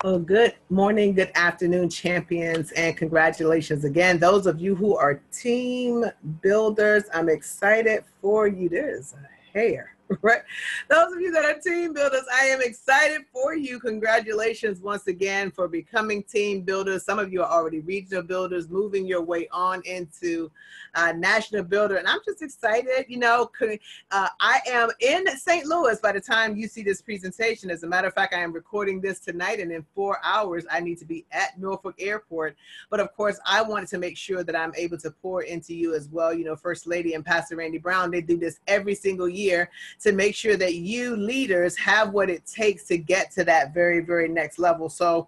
Well, good morning, good afternoon, champions, and congratulations again. Those of you who are team builders, I'm excited for you. There's a hair, right? Those of you that are team builders, I am excited for you. Congratulations once again for becoming team builders. Some of you are already regional builders, moving your way on into national builder. And I'm just excited, I am in St. Louis by the time you see this presentation. As a matter of fact, I am recording this tonight, and in 4 hours, I need to be at Norfolk Airport. But of course, I wanted to make sure that I'm able to pour into you as well. You know, First Lady and Pastor Randy Brown, they do this every single year to make sure that you leaders have what it takes to get to that very, very next level. So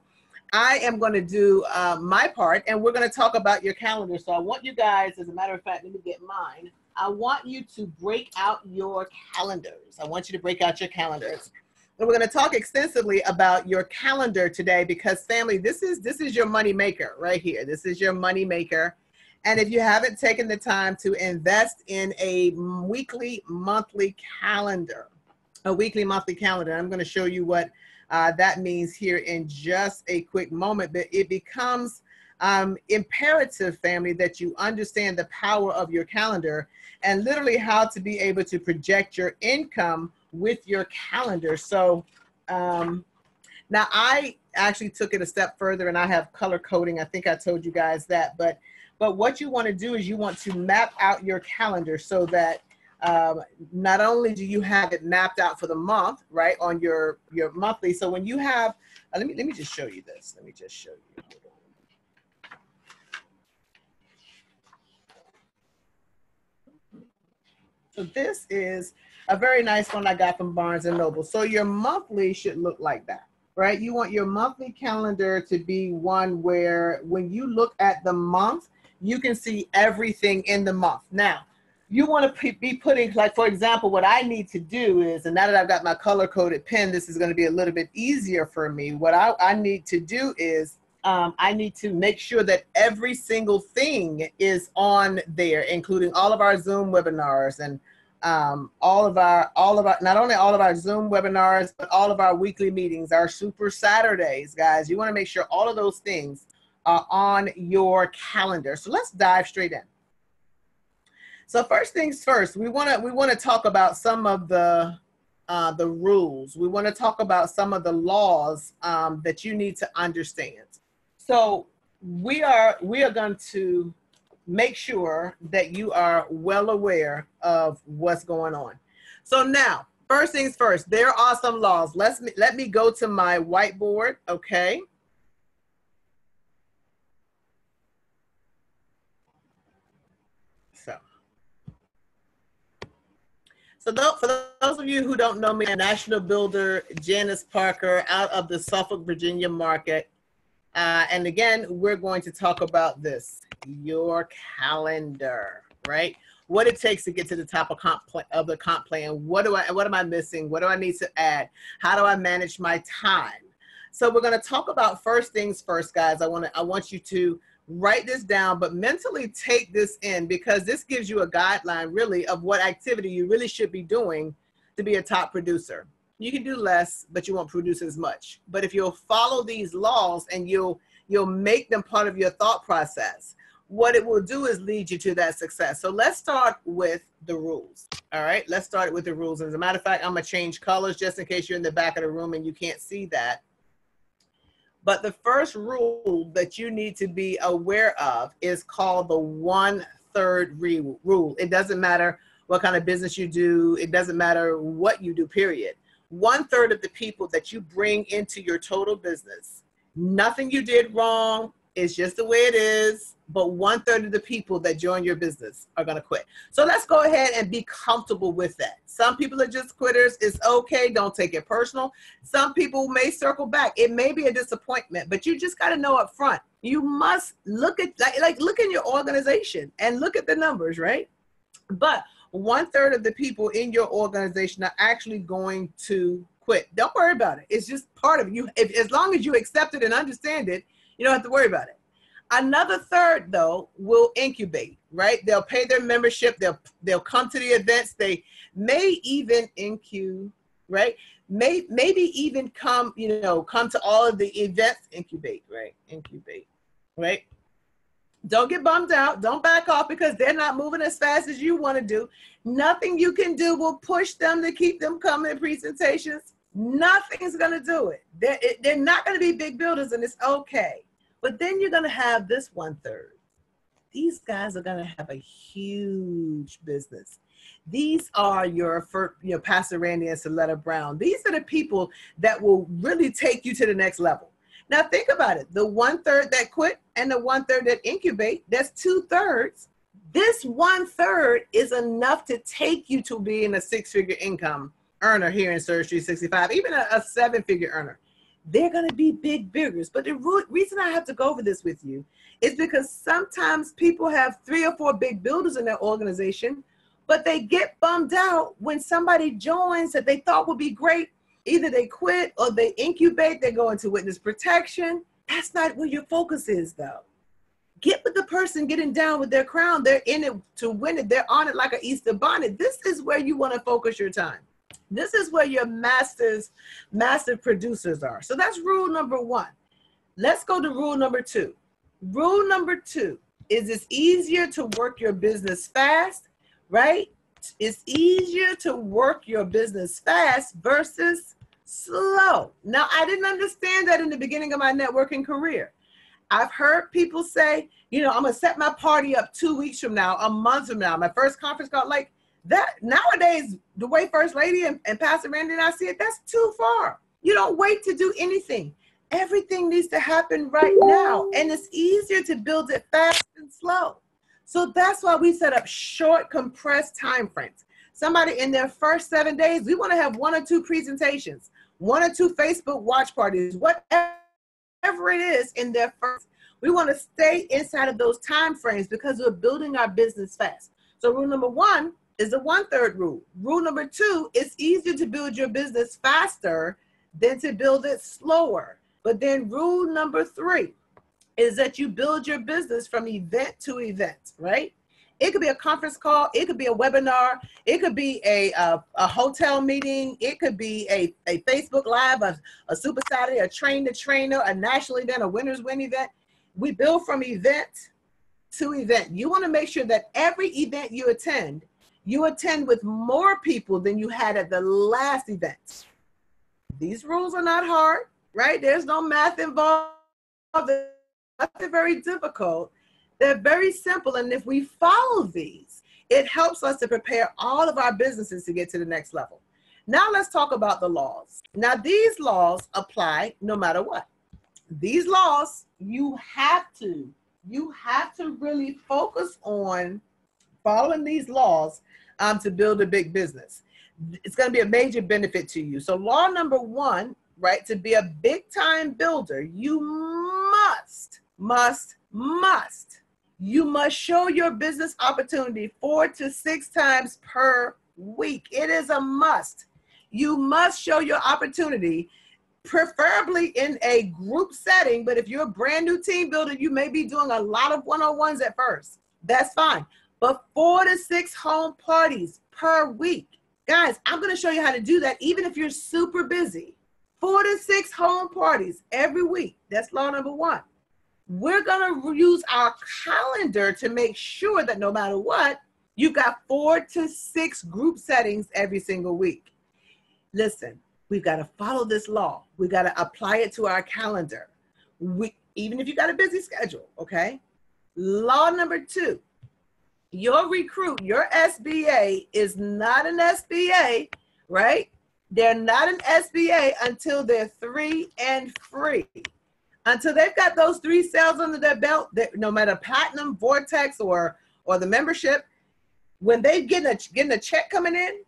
I am going to do my part, and we're going to talk about your calendar. So I want you guys, as a matter of fact, let me get mine. I want you to break out your calendars. I want you to break out your calendars. And we're going to talk extensively about your calendar today because, family, this is your money maker right here. This is your money maker. And if you haven't taken the time to invest in a weekly, monthly calendar, I'm going to show you what that means here in just a quick moment. But it becomes imperative, family, that you understand the power of your calendar and literally how to be able to project your income with your calendar. So now I actually took it a step further, and I have color coding. I think I told you guys that, but what you want to do is you want to map out your calendar so that not only do you have it mapped out for the month, right, on your monthly. So when you have, let me just show you this. Let me just show you. So this is a very nice one I got from Barnes & Noble. So your monthly should look like that, right? You want your monthly calendar to be one where when you look at the month, you can see everything in the month. Now, you want to be putting, like, for example, what I need to do is, and now that I've got my color-coded pen, this is going to be a little bit easier for me. What I need to do is I need to make sure that every single thing is on there, including all of our Zoom webinars and all of our, not only all of our Zoom webinars, but all of our weekly meetings, our Super Saturdays, guys. You want to make sure all of those things are on your calendar. So let's dive straight in. So first things first, we want to talk about some of the rules. We want to talk about some of the laws that you need to understand. So we are going to make sure that you are well aware of what's going on. So now, first things first, there are some laws. Let me go to my whiteboard, okay? So for those of you who don't know me, I'm national builder Janice Parker out of the Suffolk, Virginia market. And again, we're going to talk about this, your calendar, right? What it takes to get to the top of the comp plan. What am I missing? What do I need to add? How do I manage my time? So we're going to talk about first things first, guys. I want you to write this down, but mentally take this in because this gives you a guideline really of what activity you really should be doing to be a top producer. You can do less, but you won't produce as much. But if you'll follow these laws and you'll make them part of your thought process, what it will do is lead you to that success. So let's start with the rules. All right, let's start with the rules. As a matter of fact, I'm gonna change colors just in case you're in the back of the room and you can't see that. But the first rule that you need to be aware of is called the 1/3 rule. It doesn't matter what kind of business you do. It doesn't matter what you do, period. 1/3 of the people that you bring into your total business, nothing you did wrong, it's just the way it is, but 1/3 of the people that join your business are gonna quit. So let's go ahead and be comfortable with that. Some people are just quitters, it's okay, don't take it personal. Some people may circle back. It may be a disappointment, but you just gotta know up front. You must look at, look in your organization and look at the numbers, right? But 1/3 of the people in your organization are actually going to quit. Don't worry about it. It's just part of you. As long as you accept it and understand it, you don't have to worry about it. Another third, though, will incubate, right? They'll pay their membership. They'll come to the events. They may even right? maybe even come to all of the events. Incubate, right? Don't get bummed out. Don't back off because they're not moving as fast as you want to do. Nothing you can do will push them to keep them coming to presentations. Nothing's going to do it. They're not going to be big builders, and it's okay. But then you're going to have this 1/3. These guys are going to have a huge business. These are your Pastor Randy and Soletta Brown. These are the people that will really take you to the next level. Now think about it. The 1/3 that quit and the 1/3 that incubate, that's 2/3. This 1/3 is enough to take you to being a 6-figure income earner here in Surge 365, even a 7-figure earner. They're going to be big biggers. But the reason I have to go over this with you is because sometimes people have 3 or 4 big builders in their organization, but they get bummed out when somebody joins that they thought would be great. Either they quit or they incubate, they go into witness protection. That's not where your focus is, though. Get with the person getting down with their crown. They're in it to win it. They're on it like an Easter bonnet. This is where you want to focus your time. This is where your massive producers are. So that's rule number 1. Let's go to rule number 2. Rule number 2 is it's easier to work your business fast, right? It's easier to work your business fast versus slow. Now, I didn't understand that in the beginning of my networking career. I've heard people say, I'm going to set my party up 2 weeks from now, a month from now, my first conference call. Like that, nowadays, the way First Lady and Pastor Randy and I see it, that's too far. You don't wait to do anything. Everything needs to happen right now. And it's easier to build it fast and slow. So that's why we set up short, compressed time frames. Somebody in their first 7 days, we want to have 1 or 2 presentations, 1 or 2 Facebook watch parties, whatever it is in their first. We want to stay inside of those time frames because we're building our business fast. So rule number 1 is the 1/3 rule. Rule number 2, it's easier to build your business faster than to build it slower. But then rule number 3 is that you build your business from event to event, right? It could be a conference call. It could be a webinar. It could be a hotel meeting. It could be a Facebook Live, a Super Saturday, a train the trainer, a national event, a winners win event. We build from event to event. You want to make sure that every event you attend with more people than you had at the last event. These rules are not hard, right? There's no math involved. They're very difficult. They're very simple. And if we follow these, it helps us to prepare all of our businesses to get to the next level. Now let's talk about the laws. Now these laws apply no matter what. These laws, you have to really focus on following these laws to build a big business. It's going to be a major benefit to you. So law number 1, right, to be a big time builder, you must show your business opportunity 4 to 6 times per week. It is a must. You must show your opportunity, preferably in a group setting. But if you're a brand new team builder, you may be doing a lot of one-on-ones at first. That's fine. But 4 to 6 home parties per week. Guys, I'm going to show you how to do that even if you're super busy. 4 to 6 home parties every week. That's law number 1. We're going to use our calendar to make sure that no matter what, you've got 4 to 6 group settings every single week. Listen, we've got to follow this law. We got to apply it to our calendar. Even if you got a busy schedule, okay? Law number 2, your recruit, your SBA is not an SBA, right? They're not an SBA until they're 3 and free. Until they've got those 3 sales under their belt, no matter Platinum, Vortex, or the membership, when they getting a check coming in,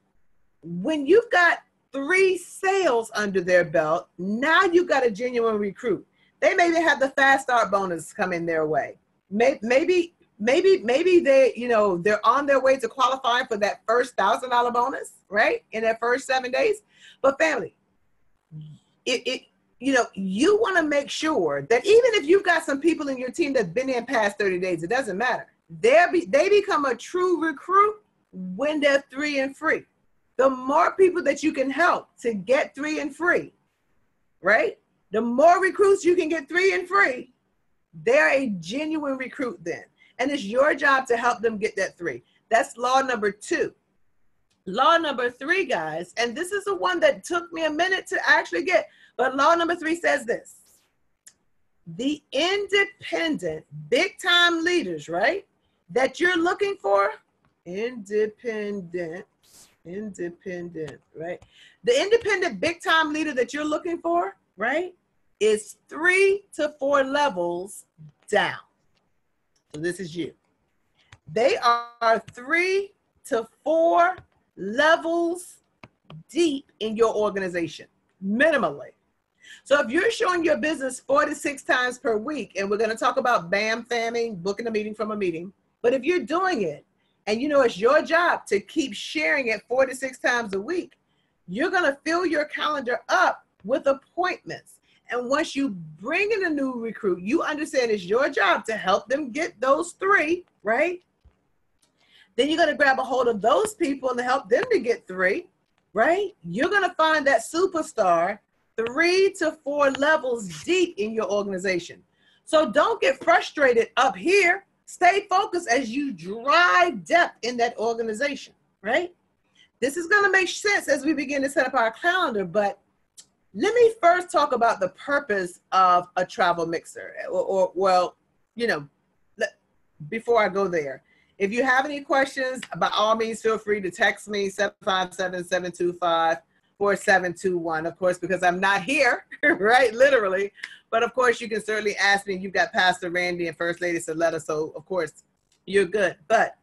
when you've got 3 sales under their belt, now you've got a genuine recruit. They maybe have the fast start bonus coming their way. Maybe they're on their way to qualifying for that first $1,000 bonus, right? In their first 7 days. But family, you want to make sure that even if you've got some people in your team that's been in past 30 days, it doesn't matter. They become a true recruit when they're 3 and free. the more people that you can help to get 3 and free, right? The more recruits you can get 3 and free, they're a genuine recruit then. And it's your job to help them get that 3. That's law number 2. Law number 3, guys, and this is the one that took me a minute to actually get, but law number 3 says this. The independent, big time leaders, right, that you're looking for, independent, right? The independent, big time leader that you're looking for, right, is 3 to 4 levels down. So this is you. They are 3 to 4 levels deep in your organization, minimally. So if you're showing your business 4 to 6 times per week, and we're going to talk about BAM famming, booking a meeting from a meeting, but if you're doing it and you know it's your job to keep sharing it 4 to 6 times a week, you're going to fill your calendar up with appointments. And once you bring in a new recruit, you understand it's your job to help them get those 3, right? Then you're going to grab a hold of those people and help them to get 3, right? You're going to find that superstar 3 to 4 levels deep in your organization. So don't get frustrated up here. Stay focused as you drive depth in that organization, right? This is going to make sense as we begin to set up our calendar, but let me first talk about the purpose of a travel mixer. Well, you know, before I go there, if you have any questions, by all means, feel free to text me 757-725-4721, of course, because I'm not here, right, literally. But of course, you can certainly ask me. You've got Pastor Randy and First Lady Saletta, so of course, you're good. But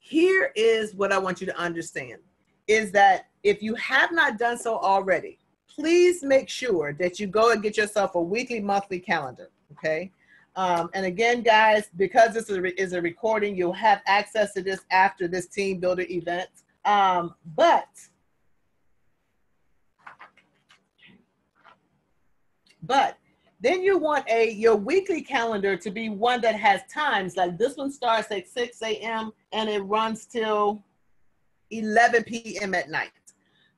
here is what I want you to understand, is that if you have not done so already, please make sure that you go and get yourself a weekly, monthly calendar, okay? And again, guys, because this is a recording, you'll have access to this after this team builder event. But then you want your weekly calendar to be one that has times, like this one starts at 6 a.m. and it runs till 11 p.m. at night.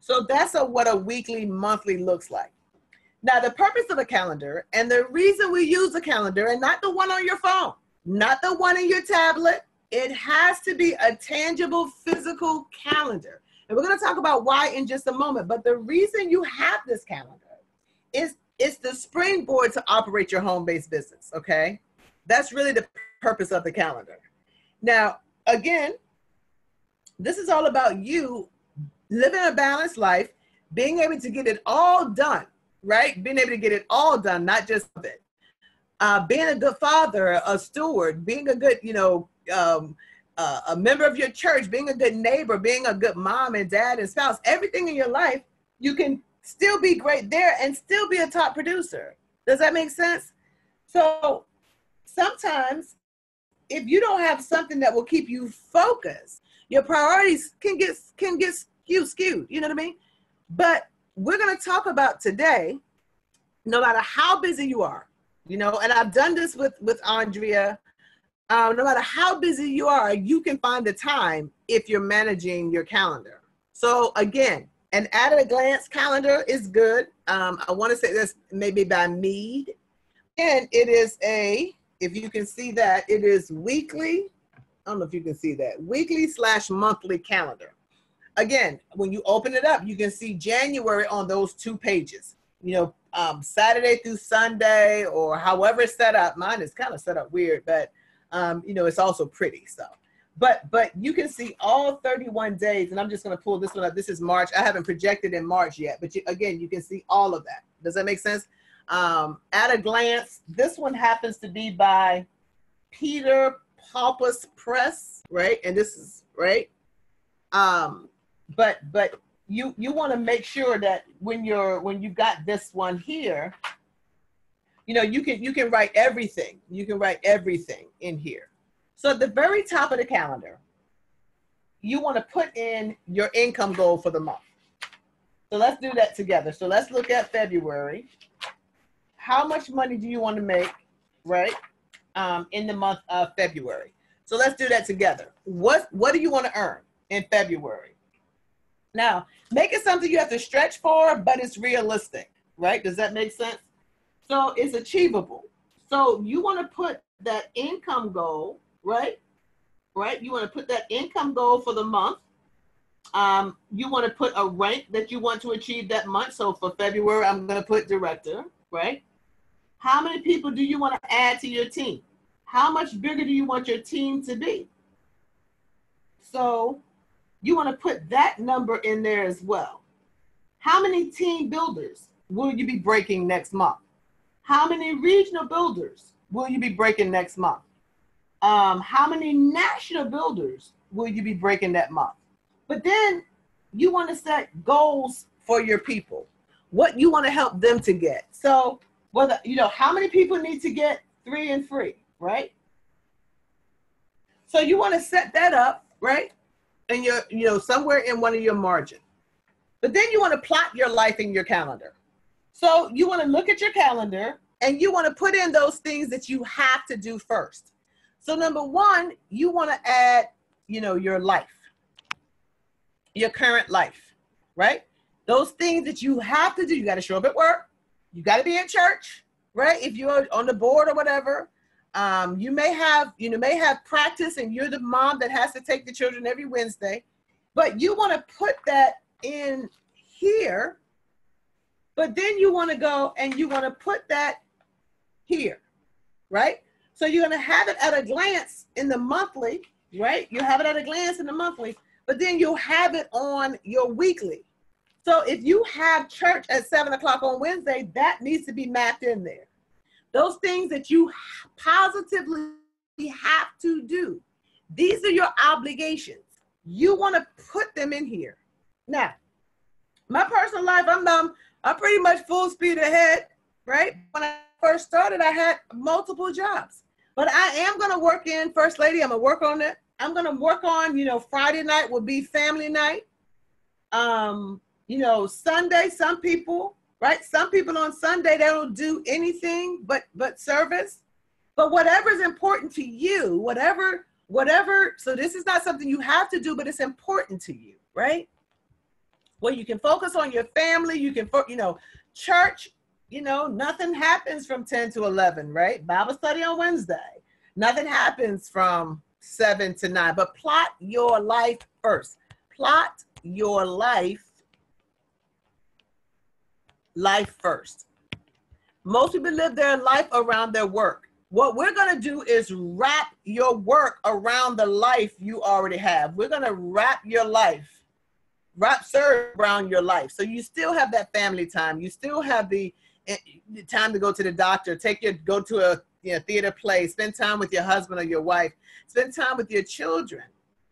So that's what a weekly, monthly looks like. Now, the purpose of a calendar and the reason we use a calendar, and not the one on your phone, not the one in your tablet, it has to be a tangible, physical calendar. And we're going to talk about why in just a moment. But the reason you have this calendar is it's the springboard to operate your home-based business, okay? That's really the purpose of the calendar. Now, again, this is all about you living a balanced life, being able to get it all done, right? Being able to get it all done, not just of it. Being a good father, a steward, being a good, a member of your church, being a good neighbor, being a good mom and dad and spouse, everything in your life, you can still be great there and still be a top producer. Does that make sense? So sometimes if you don't have something that will keep you focused, your priorities can get skewed, you know what I mean? But we're going to talk about today, no matter how busy you are, and I've done this with Andrea, no matter how busy you are, you can find the time if you're managing your calendar. So again, an at-a-glance calendar is good. I want to say this maybe by Mead. And it is if you can see that, it is weekly. I don't know if you can see that. Weekly/monthly calendar. Again, when you open it up, you can see January on those 2 pages. Saturday through Sunday, or however it's set up. Mine is kind of set up weird, but it's also pretty. So, but you can see all 31 days, and I'm just going to pull this one up. This is March. I haven't projected in March yet, but again, you can see all of that. Does that make sense? At a glance, this one happens to be by Peter Palpas Press, right? And this is right. But you want to make sure that when you've got this one here, you can write everything. You can write everything in here. So at the very top of the calendar, you want to put in your income goal for the month. So let's do that together. So let's look at February. How much money do you want to make, right, in the month of February? So let's do that together. What do you want to earn in February? Now, make it something you have to stretch for, but it's realistic, right? Does that make sense? So it's achievable. So you want to put that income goal, right? Right? You want to put that income goal for the month. You want to put a rank that you want to achieve that month. So for February, I'm going to put director, right? How many people do you want to add to your team? How much bigger do you want your team to be? So you want to put that number in there as well. How many team builders will you be breaking next month? How many regional builders will you be breaking next month? How many national builders will you be breaking that month? But then you want to set goals for your people, what you want to help them to get. So whether, how many people need to get 3 and free, right? So you want to set that up, right? And you're, somewhere in one of your margin. But then you want to plot your life in your calendar. So you want to look at your calendar and you want to put in those things that you have to do first. So number one, you want to add, your life, your current life, right? Those things that you have to do. You got to show up at work. You got to be at church, right? If you're on the board or whatever, you may have practice and you're the mom that has to take the children every Wednesday, but you want to put that in here, but then you want to go and you want to put that here, right? So you're going to have it at a glance in the monthly, right? You have it at a glance in the monthly, but then you'll have it on your weekly. So if you have church at 7 o'clock on Wednesday, that needs to be mapped in there. Those things that you positively have to do. These are your obligations. You want to put them in here. Now, my personal life, I'm pretty much full speed ahead, right? When I first started, I had multiple jobs. But I am going to work in First Lady. I'm going to work on it. I'm going to work on, Friday night will be family night. Sunday, some people, right? Some people on Sunday, they don't do anything but service. But whatever is important to you, whatever, so this is not something you have to do, but it's important to you, right? Well, you can focus on your family. You can, church, nothing happens from 10 to 11, right? Bible study on Wednesday. Nothing happens from 7 to 9, but plot your life first. Plot your life first. Most people live their life around their work. What we're going to do is wrap your work around the life you already have. We're going to wrap serve around your life. So you still have that family time. You still have the time to go to the doctor, go to a theater play, spend time with your husband or your wife, spend time with your children.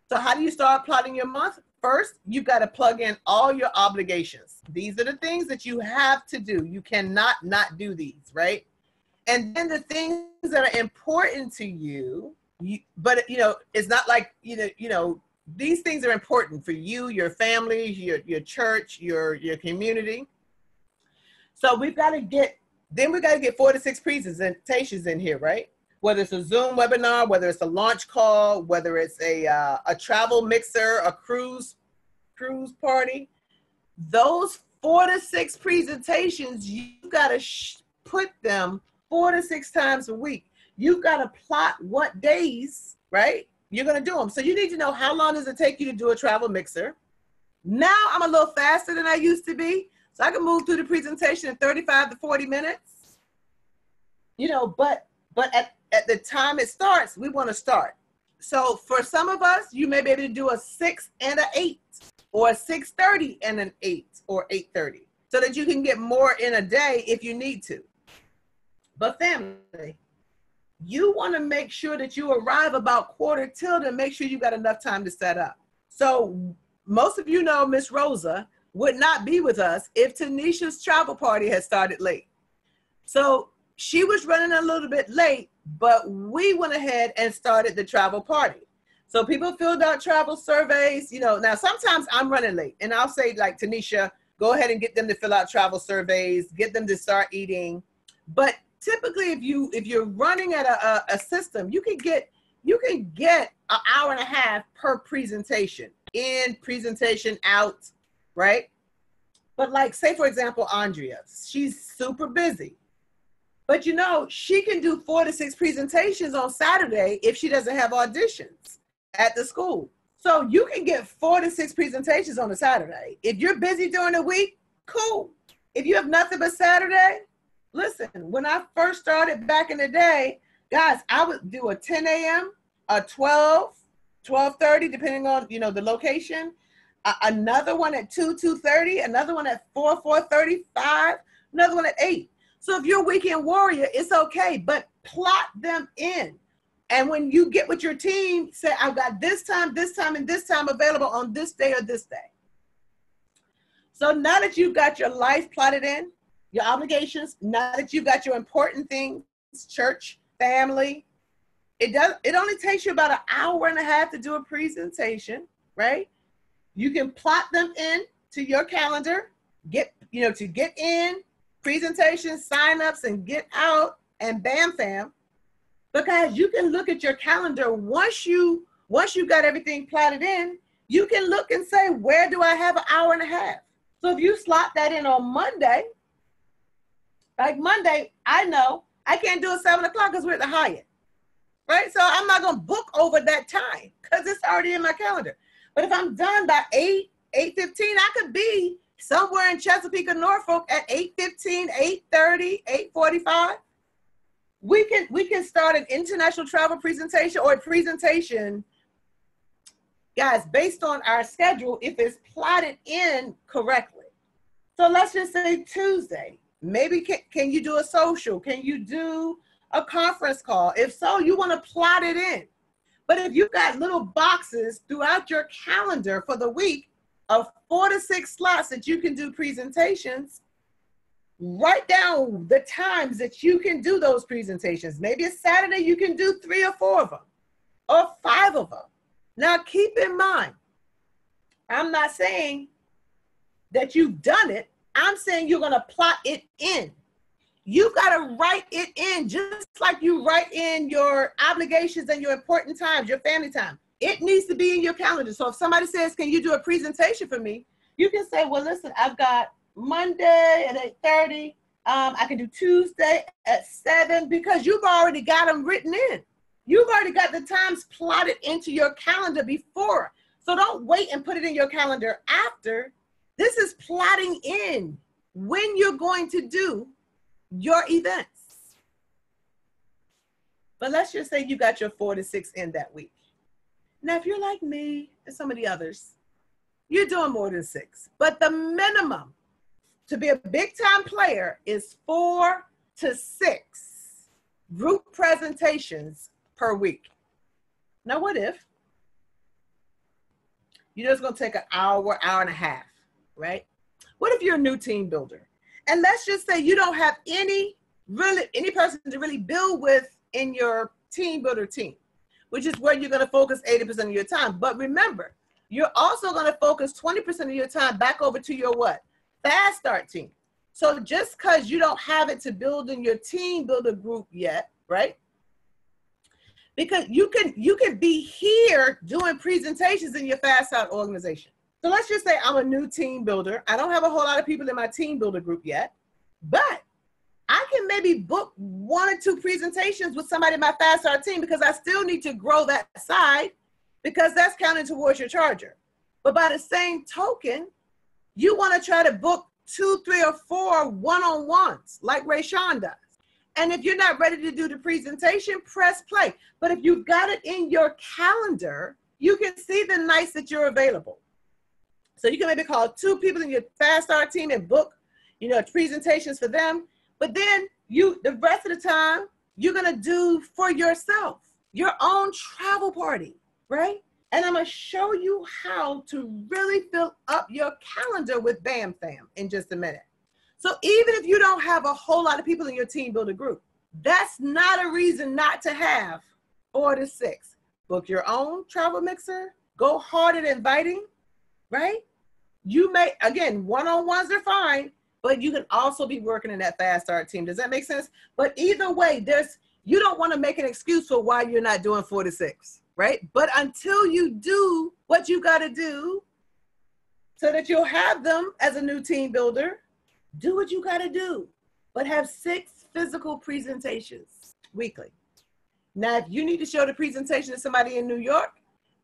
So how do you start plotting your month? First, you've got to plug in all your obligations. These are the things that you have to do. You cannot not do these, right? And then the things that are important to you, but it's not like, these things are important for you, your family, your church, your community. So we've got to get 4 to 6 presentations in here, right? Whether it's a Zoom webinar, whether it's a launch call, whether it's a travel mixer, a cruise party, those 4 to 6 presentations, you got to put them 4 to 6 times a week. You've got to plot what days, right, you're going to do them. So you need to know how long does it take you to do a travel mixer. Now I'm a little faster than I used to be, so I can move through the presentation in 35 to 40 minutes. But at the time it starts, we want to start. So for some of us, you may be able to do a 6 and an 8, or a 6:30 and an 8, or 8:30, so that you can get more in a day if you need to. But family, you want to make sure that you arrive about 1:45 to make sure you got enough time to set up. So most of you know Miss Rosa would not be with us if Tanisha's travel party had started late. So she was running a little bit late, but we went ahead and started the travel party. So people filled out travel surveys. Now sometimes I'm running late and I'll say, like, Tanisha, go ahead and get them to fill out travel surveys, get them to start eating. But typically if you're running at a system, you can get an hour and a half per presentation, in, presentation out, right? But like, say for example, Andrea, she's super busy. But you know, she can do 4 to 6 presentations on Saturday if she doesn't have auditions at the school. So you can get 4 to 6 presentations on a Saturday. If you're busy during the week, cool. If you have nothing but Saturday, listen, when I first started back in the day, guys, I would do a 10 a.m., a 12, 12:30, depending on, you know, the location, another one at 2, 2:30, another one at 4, 4:35, another one at 8. So if you're a weekend warrior, it's okay, but plot them in. And when you get with your team, say, I've got this time, and this time available on this day or this day. So now that you've got your life plotted in, your obligations, now that you've got your important things, church, family, it only takes you about an hour and a half to do a presentation, right? You can plot them in to your calendar, to get in, presentations, sign-ups, and get out, and bam, fam. Because you can look at your calendar once you got everything plotted in, you can look and say, where do I have an hour and a half? So if you slot that in on Monday, like Monday, I know I can't do it 7 o'clock because we're at the Hyatt, right? So I'm not going to book over that time because it's already in my calendar. But if I'm done by 8, 8:15, I could be somewhere in Chesapeake or Norfolk at 8:15, 8:30, 8:45. We can start an international travel presentation or a presentation, guys, based on our schedule, if it's plotted in correctly. So let's just say Tuesday. Maybe can you do a social? Can you do a conference call? If so, you want to plot it in. But if you've got little boxes throughout your calendar for the week of 4 to 6 slots that you can do presentations, write down the times that you can do those presentations. Maybe a Saturday you can do 3 or 4 of them or 5 of them. Now keep in mind, I'm not saying that you've done it. I'm saying you're going to plot it in. You got to write it in just like you write in your obligations and your important times, your family time. It needs to be in your calendar. So if somebody says, can you do a presentation for me? You can say, well, listen, I've got Monday at 8:30. I can do Tuesday at 7 because you've already got them written in. You've already got the times plotted into your calendar before. So don't wait and put it in your calendar after. This is plotting in when you're going to do your events. But let's just say you got your 4 to 6 in that week. Now, if you're like me and some of the others, you're doing more than 6. But the minimum to be a big time player is 4 to 6 group presentations per week. Now, what if you know it's going to take an hour, hour and a half, right? What if you're a new team builder? And let's just say you don't have any person to really build with in your team builder team, which is where you're going to focus 80% of your time. But remember, you're also going to focus 20% of your time back over to your what? Fast start team. So just because you don't have it to build in your team builder group yet, right? Because you can be here doing presentations in your fast start organization. So let's just say I'm a new team builder. I don't have a whole lot of people in my team builder group yet, but I can maybe book 1 or 2 presentations with somebody in my fast start team because I still need to grow that side because that's counting towards your charger. But by the same token, you want to try to book 2, 3, or 4 one-on-ones like Rayshawn does. And if you're not ready to do the presentation, press play. But if you've got it in your calendar, you can see the nights that you're available. So you can maybe call 2 people in your fast start team and book, presentations for them. But then the rest of the time, you're going to do for yourself, your own travel party, right? And I'm going to show you how to really fill up your calendar with Bam Fam in just a minute. So even if you don't have a whole lot of people in your team builder group, that's not a reason not to have 4 to 6. Book your own travel mixer, go hard at inviting, right? You may, again, one-on-ones are fine, but you can also be working in that fast start team. Does that make sense? But either way, you don't want to make an excuse for why you're not doing 4 to 6, right? But until you do what you got to do so that you'll have them as a new team builder. Do what you got to do, but have 6 physical presentations weekly. Now, if you need to show the presentation to somebody in New York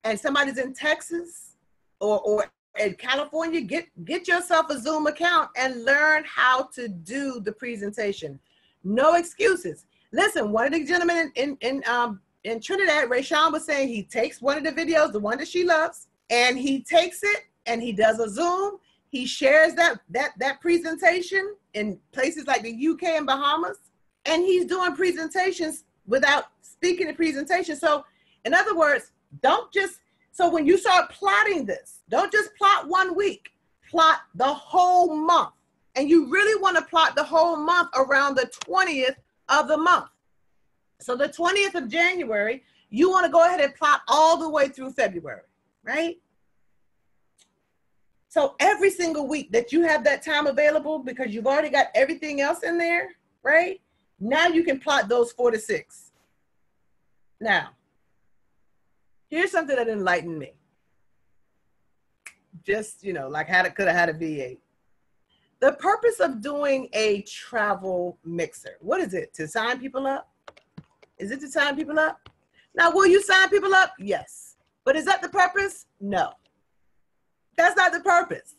and somebody's in Texas or in California, get yourself a Zoom account and learn how to do the presentation. No excuses. Listen, one of the gentlemen in Trinidad, Ray Sean, was saying he takes one of the videos, the one that she loves, and he takes it and he does a Zoom. He shares that presentation in places like the UK and Bahamas, and he's doing presentations without speaking the presentation. So in other words, so when you start plotting this, don't just plot 1 week, plot the whole month. And you really want to plot the whole month around the 20th of the month. So the 20th of January, you want to go ahead and plot all the way through February, right? So every single week that you have that time available, because you've already got everything else in there, right? Now you can plot those 4 to 6. Now, here's something that enlightened me. Just, like could have had a V8. The purpose of doing a travel mixer, what is it? To sign people up? Is it to sign people up? Now, will you sign people up? Yes. But is that the purpose? No. That's not the purpose.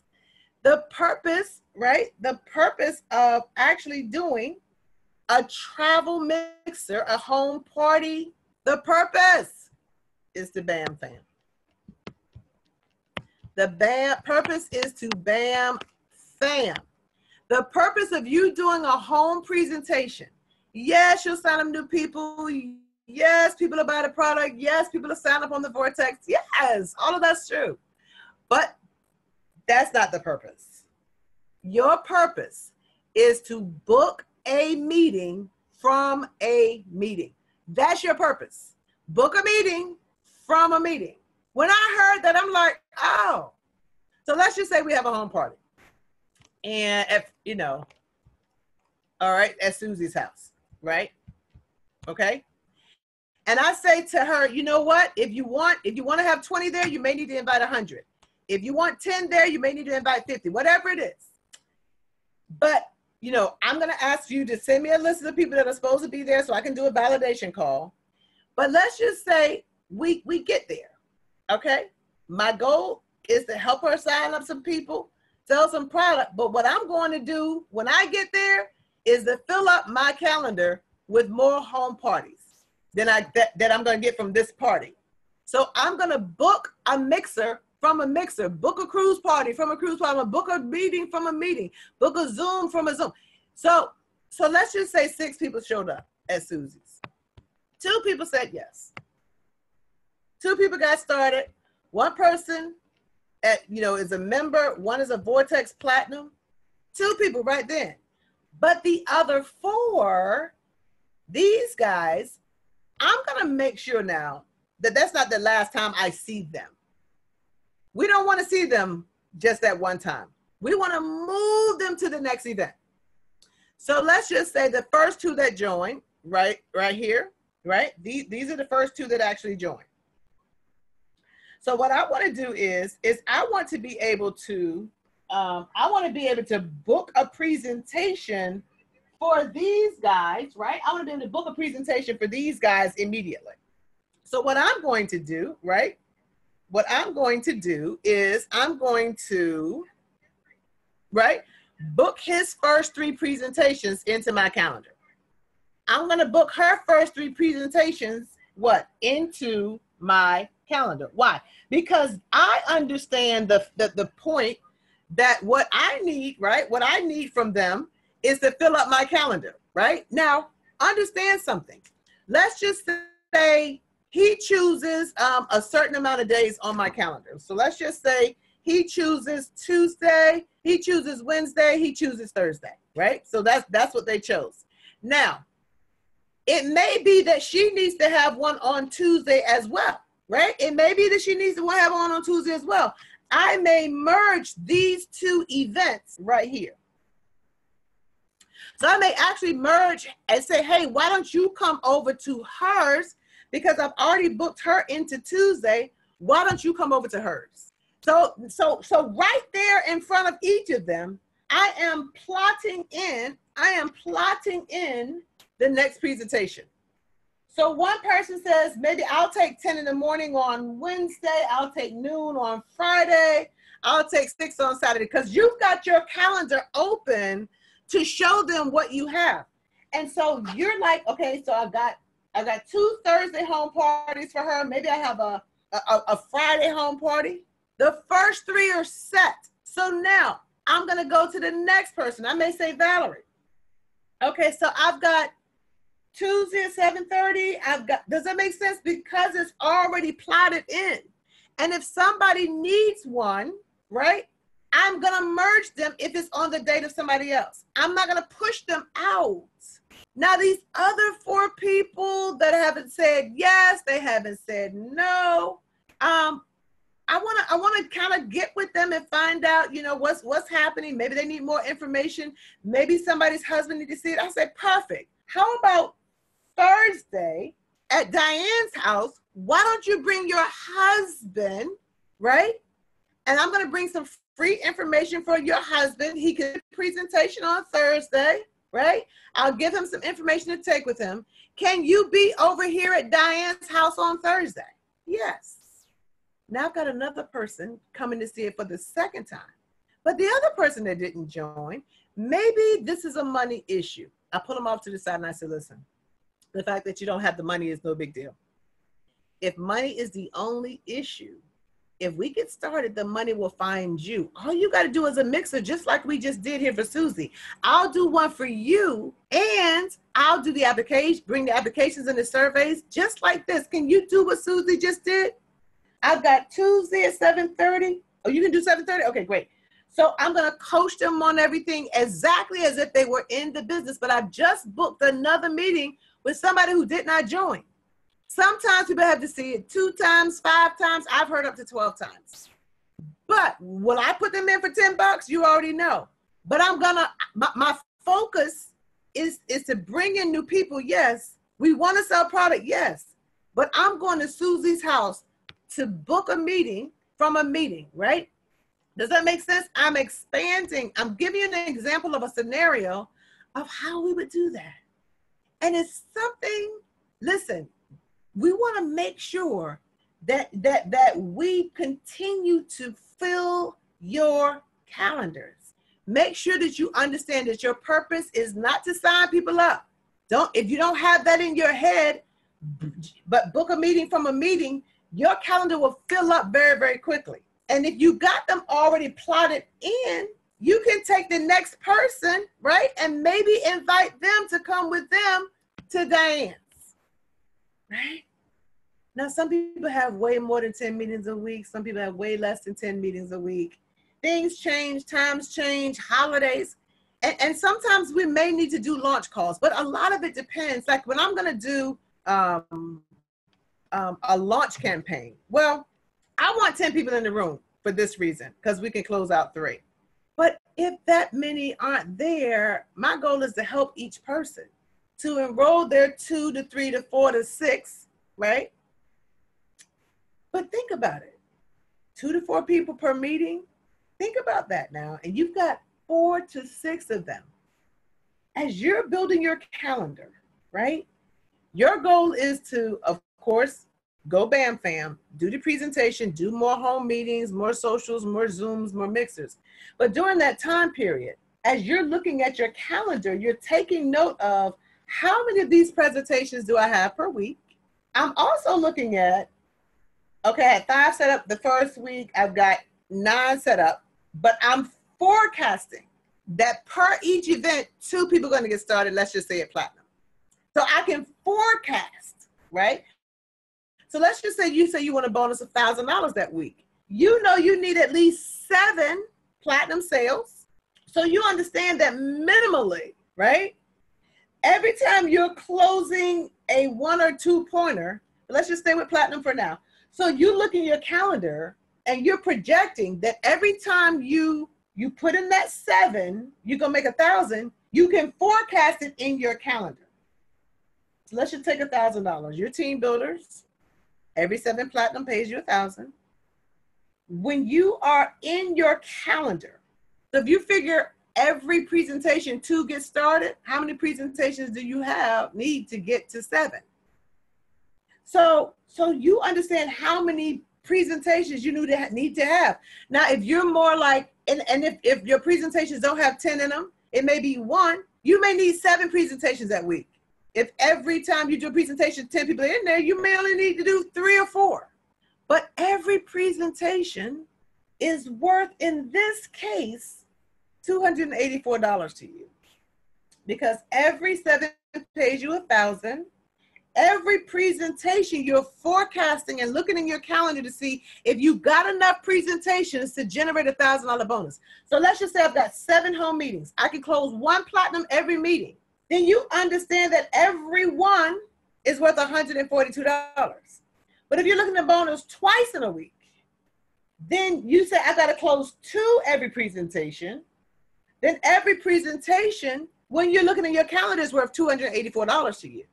The purpose, right? The purpose of actually doing a travel mixer, a home party, the purpose is to BAM fam. The purpose is to BAM fam. The purpose of you doing a home presentation. Yes, you'll sign up new people. Yes, people will buy the product. Yes, people will sign up on the Vortex. Yes, all of that's true. But that's not the purpose. Your purpose is to book a meeting from a meeting. That's your purpose. Book a meeting from a meeting. When I heard that, I'm like, oh. So let's just say we have a home party. And if, all right, at Susie's house, right? Okay. And I say to her, you know what? If you want to have 20 there, you may need to invite 100. If you want 10 there, you may need to invite 50, whatever it is. But, I'm going to ask you to send me a list of the people that are supposed to be there so I can do a validation call. But let's just say we get there, okay? My goal is to help her sign up some people, sell some product. But what I'm going to do when I get there is to fill up my calendar with more home parties than that I'm going to get from this party. So I'm going to book a mixer from a mixer, book a cruise party from a cruise party, book a meeting from a meeting, book a Zoom from a Zoom. So let's just say 6 people showed up at Susie's. 2 people said yes. 2 people got started. 1 person is a member. 1 is a Vortex Platinum. 2 people right then. But the other 4, these guys, I'm going to make sure now that that's not the last time I see them. We don't want to see them just that one time. We want to move them to the next event. So let's just say the first 2 that joined, right here, right? These are the first 2 that actually joined. So what I want to do is I want to be able to book a presentation for these guys, right? I want to be able to book a presentation for these guys immediately. So what I'm going to do, right? What I'm going to do is I'm going to, right, book his first 3 presentations into my calendar. I'm going to book her first 3 presentations, into my calendar. Why? Because I understand the point that what I need, right, what I need from them is to fill up my calendar, right? Now, understand something. Let's just say he chooses a certain amount of days on my calendar. So let's just say he chooses Tuesday, he chooses Wednesday, he chooses Thursday, right? So that's what they chose. Now, it may be that she needs to have one on Tuesday as well, right? It may be that she needs to have one on Tuesday as well. I may merge these 2 events right here. So I may actually merge and say, hey, why don't you come over to hers? Because I've already booked her into Tuesday. Why don't you come over to hers? So right there in front of each of them, I am plotting in the next presentation. So one person says, maybe I'll take 10 in the morning on Wednesday, I'll take noon on Friday, I'll take 6 on Saturday, because you've got your calendar open to show them what you have. And so you're like, okay, so I got 2 Thursday home parties for her. Maybe I have a Friday home party. The first 3 are set. So now I'm going to go to the next person. I may say Valerie. Okay, so I've got Tuesday at 7:30. Does that make sense? Because it's already plotted in. And if somebody needs one, right, I'm going to merge them if it's on the date of somebody else. I'm not going to push them out. Now, these other 4 people that haven't said yes, they haven't said no. I want to kind of get with them and find out, you know, what's happening. Maybe they need more information. Maybe somebody's husband needs to see it. I said, perfect. How about Thursday at Diane's house? Why don't you bring your husband, right? And I'm going to bring some free information for your husband. He can do a presentation on Thursday, right? I'll give him some information to take with him. Can you be over here at Diane's house on Thursday? Yes. Now I've got another person coming to see it for the second time. But the other person that didn't join, maybe this is a money issue. I pull them off to the side and I said, listen, the fact that you don't have the money is no big deal. If money is the only issue, if we get started, the money will find you. All you got to do is a mixer, just like we just did here for Susie. I'll do one for you, and I'll do the application, bring the applications and the surveys, just like this. Can you do what Susie just did? I've got Tuesday at 7:30. Oh, you can do 7:30? Okay, great. So I'm going to coach them on everything exactly as if they were in the business, but I've just booked another meeting with somebody who did not join. Sometimes people have to see it 2 times, 5 times. I've heard up to 12 times. But will I put them in for $10? You already know. But I'm going to, my focus is to bring in new people. Yes. We want to sell product. Yes. But I'm going to Susie's house to book a meeting from a meeting, right? Does that make sense? I'm expanding. I'm giving you an example of a scenario of how we would do that. And it's something, listen, we want to make sure that we continue to fill your calendars. Make sure that you understand that your purpose is not to sign people up. If you don't have that in your head, but book a meeting from a meeting, your calendar will fill up very, very quickly. And if you got them already plotted in, you can take the next person, right? And maybe invite them to come with them to dance, right? Now, some people have way more than 10 meetings a week. Some people have way less than 10 meetings a week. Things change, times change, holidays. And sometimes we may need to do launch calls, but a lot of it depends. Like when I'm going to do a launch campaign, well, I want 10 people in the room for this reason, because we can close out 3. But if that many aren't there, my goal is to help each person to enroll their 2 to 3 to 4 to 6, right? But think about it. 2 to 4 people per meeting. Think about that now. And you've got 4 to 6 of them. As you're building your calendar, right? Your goal is to, of course, go bam fam, do the presentation, do more home meetings, more socials, more Zooms, more mixers. But during that time period, as you're looking at your calendar, you're taking note of how many of these presentations do I have per week? I'm also looking at, okay, I had 5 set up the first week, I've got 9 set up, but I'm forecasting that per each event, 2 people are going to get started, let's just say at Platinum. So I can forecast, right? So let's just say you want a bonus of $1,000 that week. You know you need at least 7 Platinum sales. So you understand that minimally, right? Every time you're closing a 1 or 2 pointer, let's just stay with Platinum for now. So you look in your calendar and you're projecting that every time you put in that 7, you're gonna make 1,000, you can forecast it in your calendar. So let's just take $1,000. Your team builders, every 7 Platinum pays you 1,000. when you are in your calendar, so if you figure every presentation to get started, how many presentations do you need to get to 7? So you understand how many presentations you need to have. Now, if you're more like, and if your presentations don't have 10 in them, it may be 1, you may need 7 presentations that week. If every time you do a presentation, 10 people are in there, you may only need to do 3 or 4. But every presentation is worth, in this case, $284 to you, because every 7 pays you $1,000. Every presentation, you're forecasting and looking in your calendar to see if you've got enough presentations to generate a $1,000 bonus. So let's just say I've got 7 home meetings. I can close 1 platinum every meeting. Then you understand that every one is worth $142. But if you're looking at bonus twice in a week, then you say I got to close 2 every presentation. Then every presentation, when you're looking at your calendar, is worth $284 to you.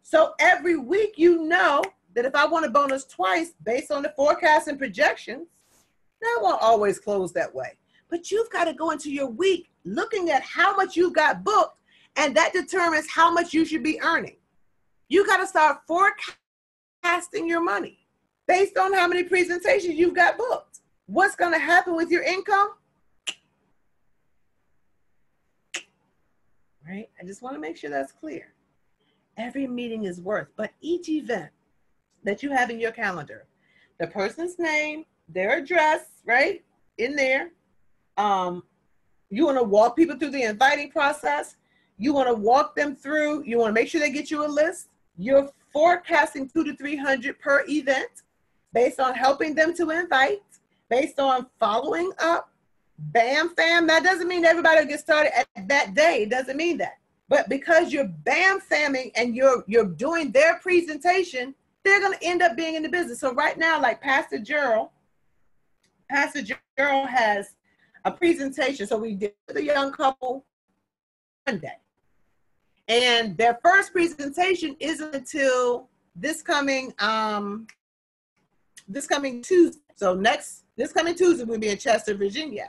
So every week, you know that if I want a bonus twice based on the forecast and projections, that won't always close that way. But you've got to go into your week looking at how much you've got booked, and that determines how much you should be earning. You got to start forecasting your money based on how many presentations you've got booked. What's going to happen with your income? Right? I just want to make sure that's clear. Every meeting is worth, but each event that you have in your calendar, the person's name, their address, right, in there. You want to walk people through the inviting process. You want to walk them through. You want to make sure they get you a list. You're forecasting 200 to 300 per event based on helping them to invite, based on following up. Bam, fam. That doesn't mean everybody will get started at that day. It doesn't mean that. But because you're bam famming and you're doing their presentation, they're going to end up being in the business. So right now, like Pastor Gerald has a presentation. So we did the young couple Monday. And their first presentation isn't until this coming Tuesday. So this coming Tuesday, we'll be in Chester, Virginia.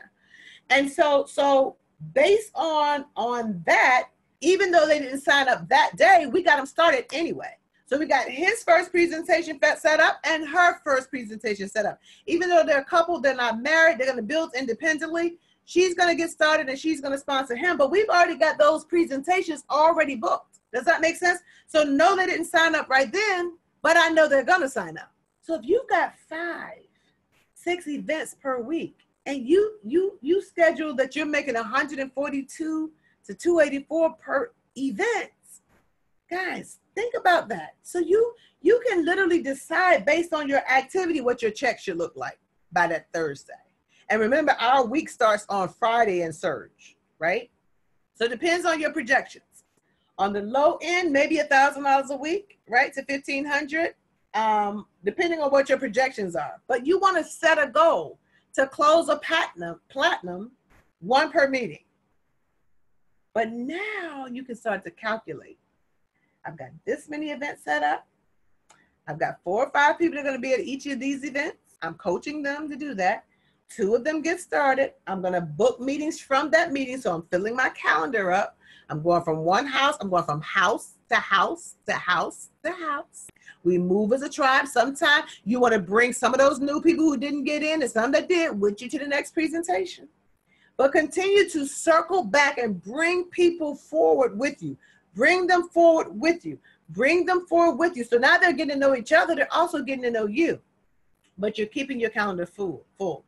And so based on that, even though they didn't sign up that day, we got them started anyway. So we got his first presentation set up and her first presentation set up. Even though they're a couple, they're not married, they're going to build independently. She's going to get started and she's going to sponsor him. But we've already got those presentations already booked. Does that make sense? So no, they didn't sign up right then, but I know they're going to sign up. So if you've got 5, 6 events per week and you schedule that you're making 142 to 284 per event, guys, think about that. So you can literally decide based on your activity what your check should look like by that Thursday. And remember, our week starts on Friday and surge, right? So it depends on your projections. On the low end, maybe $1,000 a week, right, to $1,500, depending on what your projections are. But you want to set a goal to close a platinum 1 per meeting. But now you can start to calculate. I've got this many events set up. I've got 4 or 5 people that are going to be at each of these events. I'm coaching them to do that. 2 of them get started. I'm going to book meetings from that meeting. So I'm filling my calendar up. I'm going from one house. I'm going from house to house to house to house. We move as a tribe. Sometimes you want to bring some of those new people who didn't get in and some that did with you to the next presentation. But continue to circle back and bring people forward with you. Bring them forward with you. Bring them forward with you. So now they're getting to know each other. They're also getting to know you. But you're keeping your calendar full.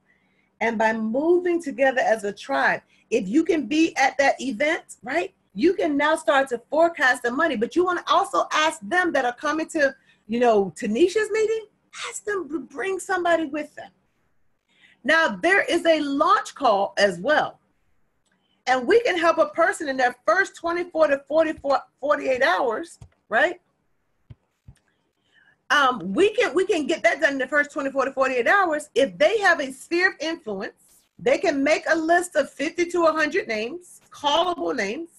And by moving together as a tribe, if you can be at that event, right, you can now start to forecast the money. But you want to also ask them that are coming to, Tanisha's meeting, ask them to bring somebody with them. Now, there is a launch call as well. And we can help a person in their first 24 to 48 hours, right? We can get that done in the first 24 to 48 hours. If they have a sphere of influence, they can make a list of 50 to 100 names, callable names.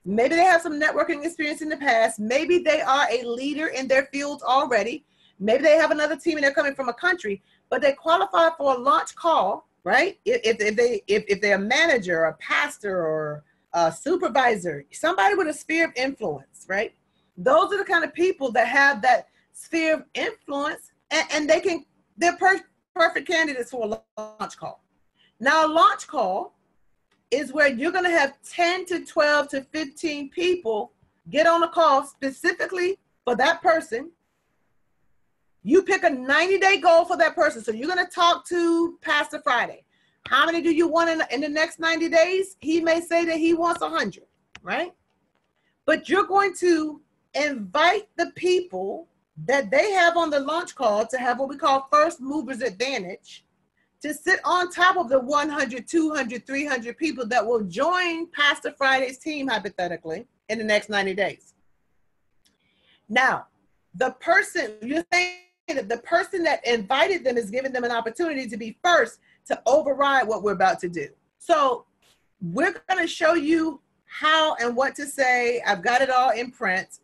Maybe they have some networking experience in the past. Maybe they are a leader in their field already. Maybe they have another team and they're coming from a country. but they qualify for a launch call, right? If they're a manager, a pastor, or a supervisor, somebody with a sphere of influence, right? Those are the kind of people that have that sphere of influence, and they're perfect candidates for a launch call. Now, a launch call is where you're going to have 10 to 12 to 15 people get on a call specifically for that person. You pick a 90-day goal for that person. So you're going to talk to Pastor Friday. How many do you want in the next 90 days? He may say that he wants 100, right? But you're going to invite the people that they have on the launch call to have what we call first movers advantage, to sit on top of the 100, 200, 300 people that will join Pastor Friday's team, hypothetically, in the next 90 days. Now, the person, you're saying that the person that invited them is giving them an opportunity to be first to override what we're about to do. So we're going to show you how and what to say. I've got it all in print,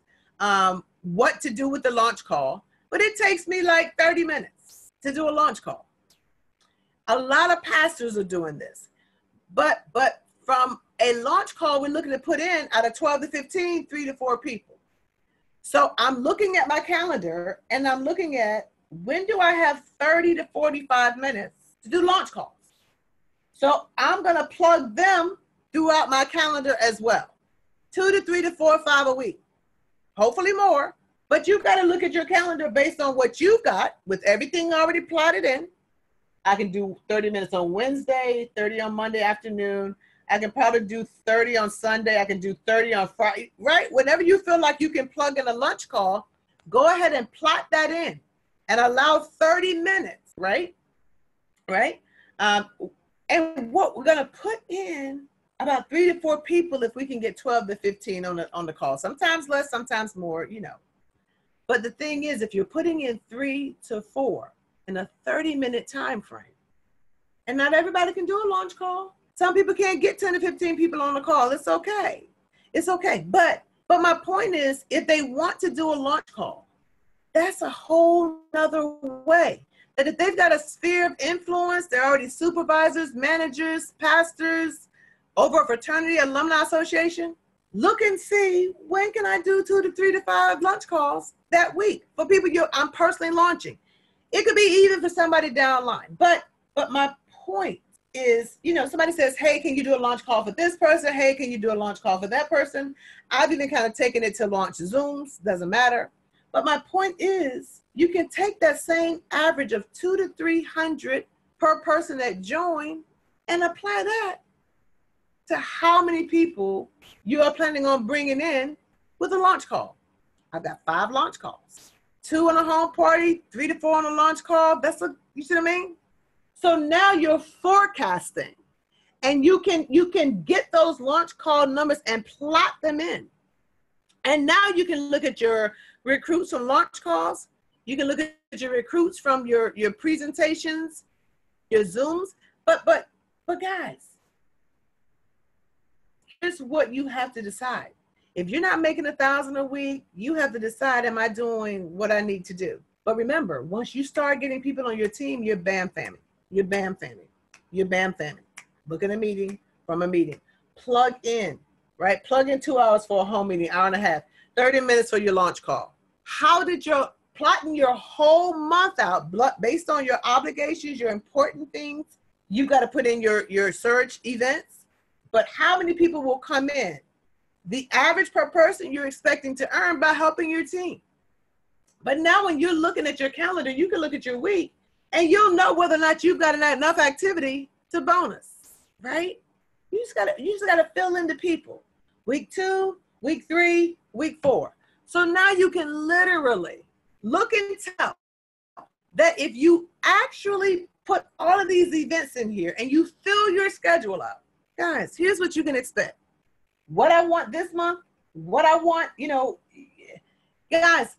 what to do with the launch call, but it takes me like 30 minutes to do a launch call. A lot of pastors are doing this, but from a launch call, we're looking to put in out of 12 to 15, 3 to 4 people. So I'm looking at my calendar and I'm looking at when do I have 30 to 45 minutes to do launch calls. So I'm going to plug them throughout my calendar as well. 2 to 3 to 4 or 5 a week, hopefully more, but you've got to look at your calendar based on what you've got with everything already plotted in. I can do 30 minutes on Wednesday, 30 on Monday afternoon. I can probably do 30 on Sunday. I can do 30 on Friday, right? Whenever you feel like you can plug in a lunch call, go ahead and plot that in and allow 30 minutes, right? Right? And what we're going to put in about 3 to 4 people if we can get 12 to 15 on the call. Sometimes less, sometimes more, you know. But the thing is, if you're putting in 3 to 4 in a 30-minute time frame, and not everybody can do a launch call. Some people can't get 10 to 15 people on the call. It's okay. It's okay. But my point is, if they want to do a launch call, that's a whole nother way. That if they've got a sphere of influence, they're already supervisors, managers, pastors, over a fraternity, alumni association, look and see when can I do 2 to 3 to 5 launch calls that week for people I'm personally launching. It could be even for somebody down the line. But my point is, you know, somebody says, hey, can you do a launch call for this person? Hey, can you do a launch call for that person? I've even kind of taken it to launch Zooms, doesn't matter. But my point is, you can take that same average of 200 to 300 per person that join and apply that to how many people you are planning on bringing in with a launch call. I've got 5 launch calls, 2 on a home party, 3 to 4 on a launch call. You see what I mean? So now you're forecasting, and you can get those launch call numbers and plot them in. And now you can look at your recruits from launch calls. You can look at your recruits from your presentations, your Zooms. But guys, here's what you have to decide. If you're not making 1,000 a week, you have to decide, am I doing what I need to do? But remember, once you start getting people on your team, you're BAM family. You're BAM family. You're BAM family. Book in a meeting from a meeting. Plug in, right? Plug in 2 hours for a home meeting, hour and a half, 30 minutes for your launch call. How did your plotting your whole month out based on your obligations, your important things? You got to put in your surge events, but how many people will come in? The average per person you're expecting to earn by helping your team. But now when you're looking at your calendar, you can look at your week and you'll know whether or not you've got enough activity to bonus, right? You just gotta fill in the people. Week 2, week 3, week 4. So now you can literally look and tell that if you actually put all of these events in here and you fill your schedule out, guys, here's what you can expect. What I want this month, what I want, you know, guys,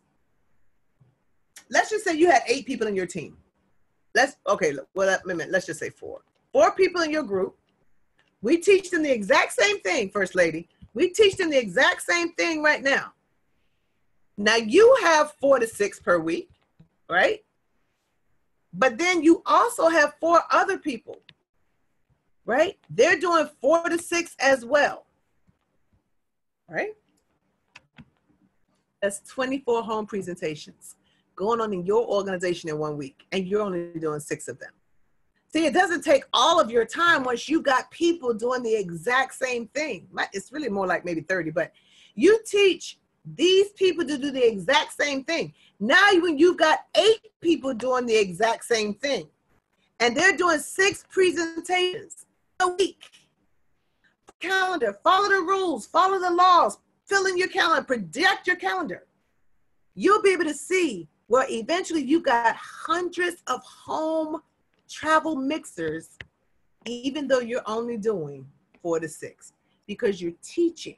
let's just say you had 8 people in your team. Let's just say 4. 4 people in your group. We teach them the exact same thing, First Lady. We teach them the exact same thing right now. Now you have 4 to 6 per week, right? But then you also have 4 other people, right? They're doing 4 to 6 as well, right? That's 24 home presentations going on in your organization in 1 week, and you're only doing 6 of them. See, it doesn't take all of your time once you got people doing the exact same thing. It's really more like maybe 30, but you teach these people to do the exact same thing. Now, when you've got 8 people doing the exact same thing, and they're doing 6 presentations a week, calendar, follow the rules, follow the laws, fill in your calendar, project your calendar. You'll be able to see where eventually you got hundreds of home travel mixers, even though you're only doing 4 to 6, because you're teaching.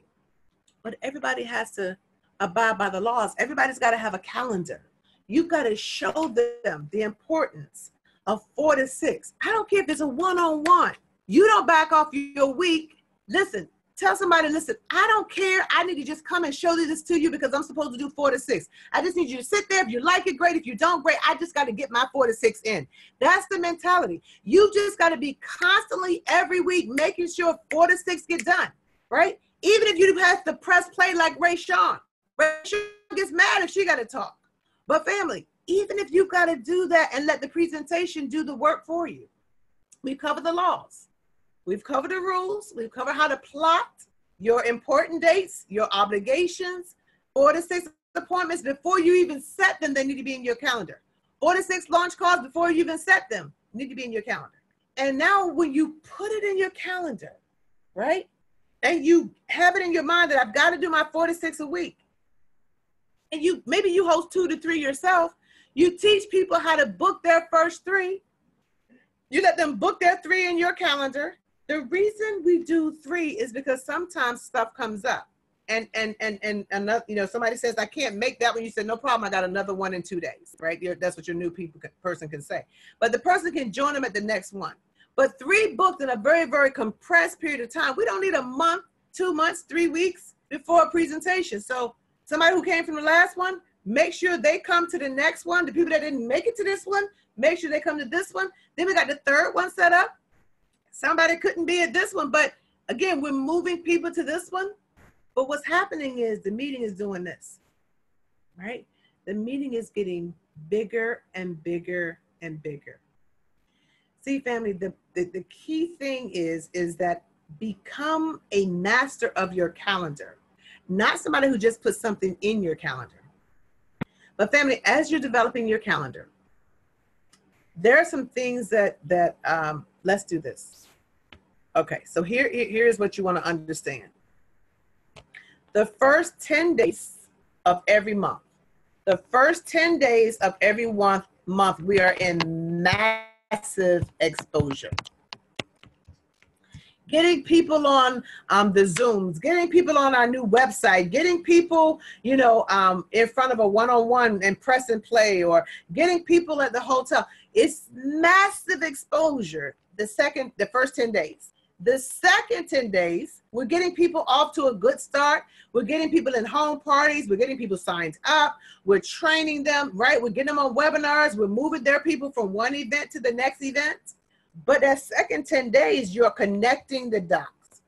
But everybody has to abide by the laws. Everybody's got to have a calendar. You've got to show them the importance of 4 to 6. I don't care if it's a one-on-one. You don't back off your week. Listen, tell somebody, listen, I don't care. I need to just come and show this to you because I'm supposed to do 4 to 6. I just need you to sit there. If you like it, great. If you don't, great. I just got to get my 4 to 6 in. That's the mentality. You just got to be constantly every week making sure 4 to 6 get done, right? Even if you have to press play like Ray Sean. Ray Sean gets mad if she got to talk. But family, even if you got to do that and let the presentation do the work for you, we've covered the laws. We've covered the rules. We've covered how to plot your important dates, your obligations, 4 to 6 appointments before you even set them. They need to be in your calendar. 4 to 6 launch calls before you even set them need to be in your calendar. And now when you put it in your calendar, right? And you have it in your mind that I've got to do my 4 to 6 a week. And maybe you host 2 to 3 yourself. You teach people how to book their first 3. You let them book their 3 in your calendar. The reason we do 3 is because sometimes stuff comes up, and another, somebody says, I can't make that one. You said, no problem. I got another one in 2 days, right? That's what your new person can say. But the person can join them at the next one. But 3 booked in a very, very compressed period of time. We don't need a month, 2 months, 3 weeks before a presentation. So somebody who came from the last one, make sure they come to the next one. The people that didn't make it to this one, make sure they come to this one. Then we got the 3rd one set up. Somebody couldn't be at this one, but again, we're moving people to this one. But what's happening is the meeting is doing this, right? The meeting is getting bigger and bigger and bigger. See, family, the key thing is that become a master of your calendar, not somebody who just puts something in your calendar. But family, as you're developing your calendar, there are some things that let's do this. Okay, so here's what you want to understand. The first 10 days of every month, the first 10 days of every month, we are in massive exposure. Getting people on the Zooms, getting people on our new website, getting people, in front of a one-on-one and press and play, or getting people at the hotel. It's massive exposure the first 10 days. The second 10 days, we're getting people off to a good start. We're getting people in home parties. We're getting people signed up. We're training them, right? We're getting them on webinars. We're moving their people from one event to the next event. But that second 10 days, you're connecting the dots.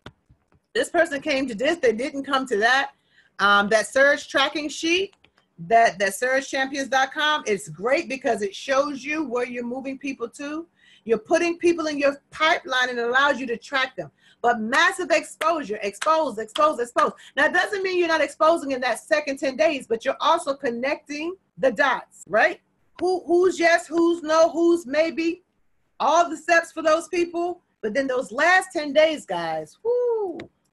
This person came to this, they didn't come to that. That surge tracking sheet, that surgechampions.com, it's great because it shows you where you're moving people to. You're putting people in your pipeline and it allows you to track them. But massive exposure, expose. Now, it doesn't mean you're not exposing in that second 10 days, but you're also connecting the dots, right? Who's yes, who's no, who's maybe, all the steps for those people. But then those last 10 days, guys,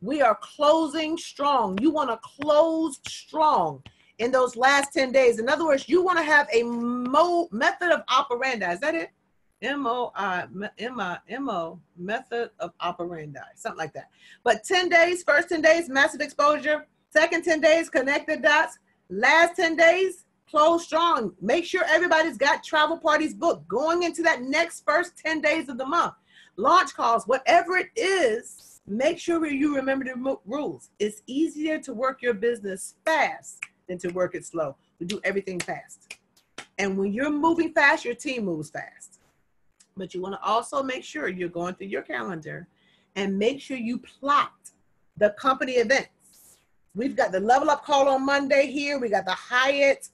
we are closing strong. You want to close strong in those last 10 days. In other words, you want to have a method of operandi. Is that it? M-O, method of operandi, something like that. But 10 days, first 10 days, massive exposure. Second 10 days, connect the dots. Last 10 days, close strong. Make sure everybody's got travel parties booked going into that next first 10 days of the month. Launch calls, whatever it is, make sure you remember the rules. It's easier to work your business fast than to work it slow. We do everything fast. And when you're moving fast, your team moves fast. But you want to also make sure you're going through your calendar and make sure you plot the company events. We've got the Level Up call on Monday here. We got the Hyatt,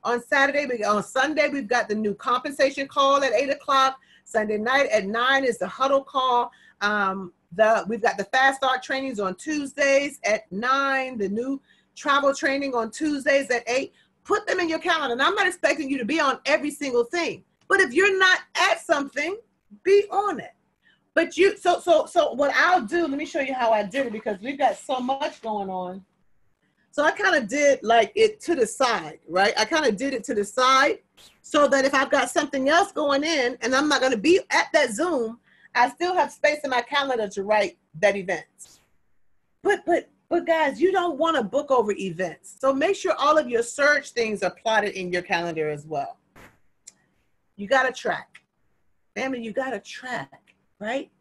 on Saturday. On Sunday, we've got the new compensation call at 8 o'clock. Sunday night at 9 is the huddle call. We've got the Fast Start trainings on Tuesdays at 9, the new travel training on Tuesdays at 8. Put them in your calendar. And I'm not expecting you to be on every single thing. But if you're not at something, be on it. But so what I'll do, let me show you how I did it, because we've got so much going on. So I kind of did like it to the side, right? I kind of did it to the side so that if I've got something else going in and I'm not going to be at that Zoom, I still have space in my calendar to write that event. But guys, you don't want to book over events. So make sure all of your search things are plotted in your calendar as well. You got to track. Family, you got to track. Right?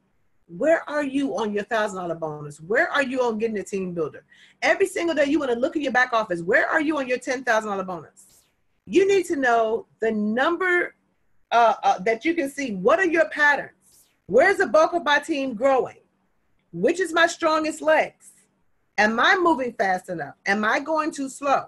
Where are you on your $1,000 bonus? Where are you on getting a team builder? Every single day you want to look at your back office. Where are you on your $10,000 bonus? You need to know the number that you can see. What are your patterns? Where's the bulk of my team growing? Which is my strongest legs? Am I moving fast enough? Am I going too slow?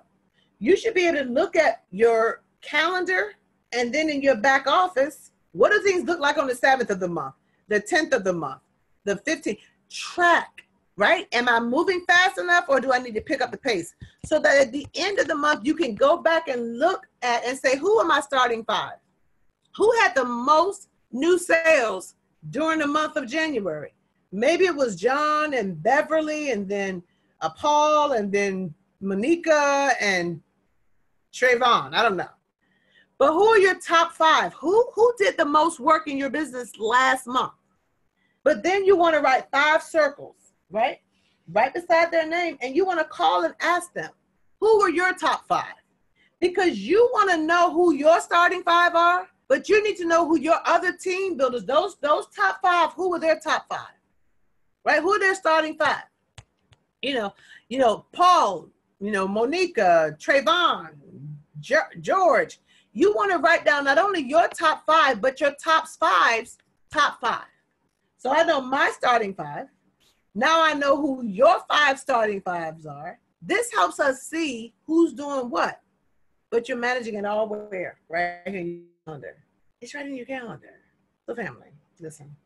You should be able to look at your calendar, and then in your back office, what do things look like on the 7th of the month? The 10th of the month, the 15th, track, right? Am I moving fast enough, or do I need to pick up the pace? So that at the end of the month, you can go back and look at and say, who am I starting 5? Who had the most new sales during the month of January? Maybe it was John and Beverly, and then Paul, and then Monica and Trayvon. I don't know. But who are your top 5? Who did the most work in your business last month? But then you want to write 5 circles, right? Right beside their name. And you want to call and ask them, who are your top 5? Because you want to know who your starting 5 are, but you need to know who your other team builders, those top 5, who are their top 5, right? Who are their starting 5? Paul, Monica, Trayvon, George. You want to write down not only your top 5, but your top 5's top 5. So I know my starting 5. Now I know who your 5 starting 5s are. This helps us see who's doing what. But you're managing it all where? Right here in your calendar. It's right in your calendar. So family, listen.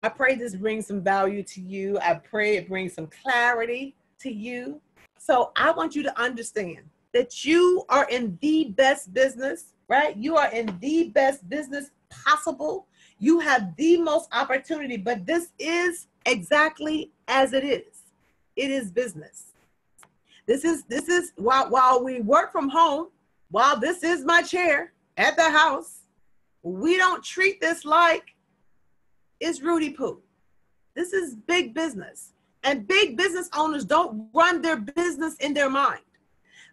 I pray this brings some value to you. I pray it brings some clarity to you. So I want you to understand that you are in the best business, right? You are in the best business possible. You have the most opportunity, but this is exactly as it is. It is business. This is while we work from home, while this is my chair at the house, we don't treat this like it's Rudy Poo. This is big business. And big business owners don't run their business in their mind.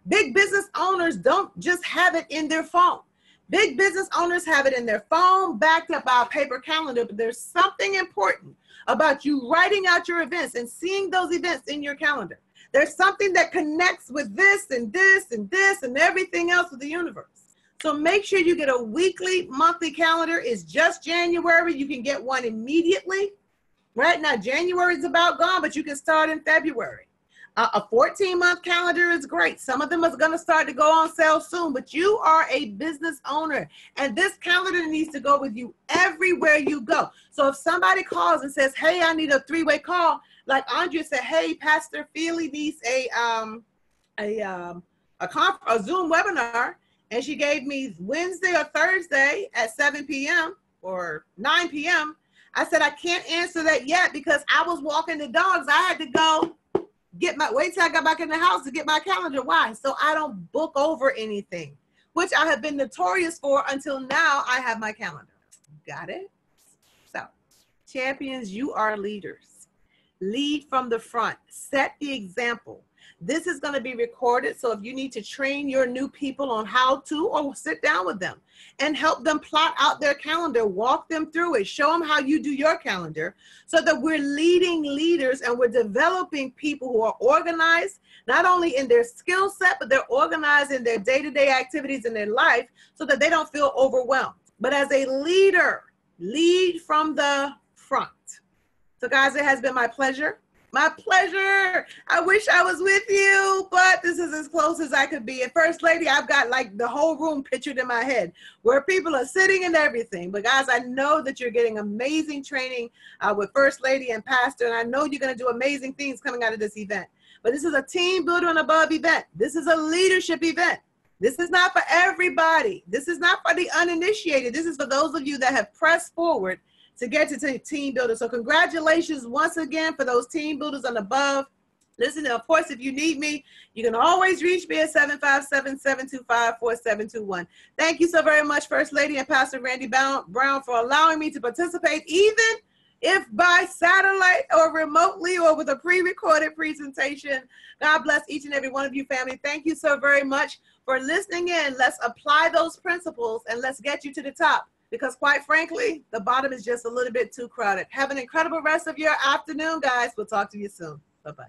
Big business owners don't just have it in their phone. Big business owners have it in their phone, backed up by a paper calendar, but there's something important about you writing out your events and seeing those events in your calendar. There's something that connects with this and this and this and everything else with the universe. So make sure you get a weekly, monthly calendar. It's just January. You can get one immediately. Right now, January is about gone, but you can start in February. A 14-month calendar is great. Some of them are going to start to go on sale soon, but you are a business owner, and this calendar needs to go with you everywhere you go. So if somebody calls and says, hey, I need a 3-way call, like Andrea said, hey, Pastor Feely needs a Zoom webinar, and she gave me Wednesday or Thursday at 7 p.m. or 9 p.m., I said, I can't answer that yet because I was walking the dogs. I had to go wait till I got back in the house to get my calendar. Why? So I don't book over anything, which I have been notorious for until now. I have my calendar. Got it? So, champions, you are leaders. Lead from the front. Set the example. This is going to be recorded. So if you need to train your new people on how to, or sit down with them and help them plot out their calendar, walk them through it, show them how you do your calendar, so that we're leading leaders and we're developing people who are organized, not only in their skill set, but they're organized in their day-to-day activities in their life so that they don't feel overwhelmed. But as a leader, lead from the front. So guys, it has been my pleasure. My pleasure. I wish I was with you, but this is as close as I could be. And First Lady, I've got like the whole room pictured in my head where people are sitting and everything. But guys, I know that you're getting amazing training with First Lady and Pastor, and I know you're going to do amazing things coming out of this event. But this is a team builder and above event. This is a leadership event. This is not for everybody. This is not for the uninitiated. This is for those of you that have pressed forward to get to team builder. So congratulations once again for those team builders and above. Listen, of course, if you need me, you can always reach me at 757-725-4721. Thank you so very much, First Lady and Pastor Randy Brown, for allowing me to participate, even if by satellite or remotely or with a pre-recorded presentation. God bless each and every one of you, family. Thank you so very much for listening in. Let's apply those principles and let's get you to the top. Because quite frankly, the bottom is just a little bit too crowded. Have an incredible rest of your afternoon, guys. We'll talk to you soon. Bye-bye.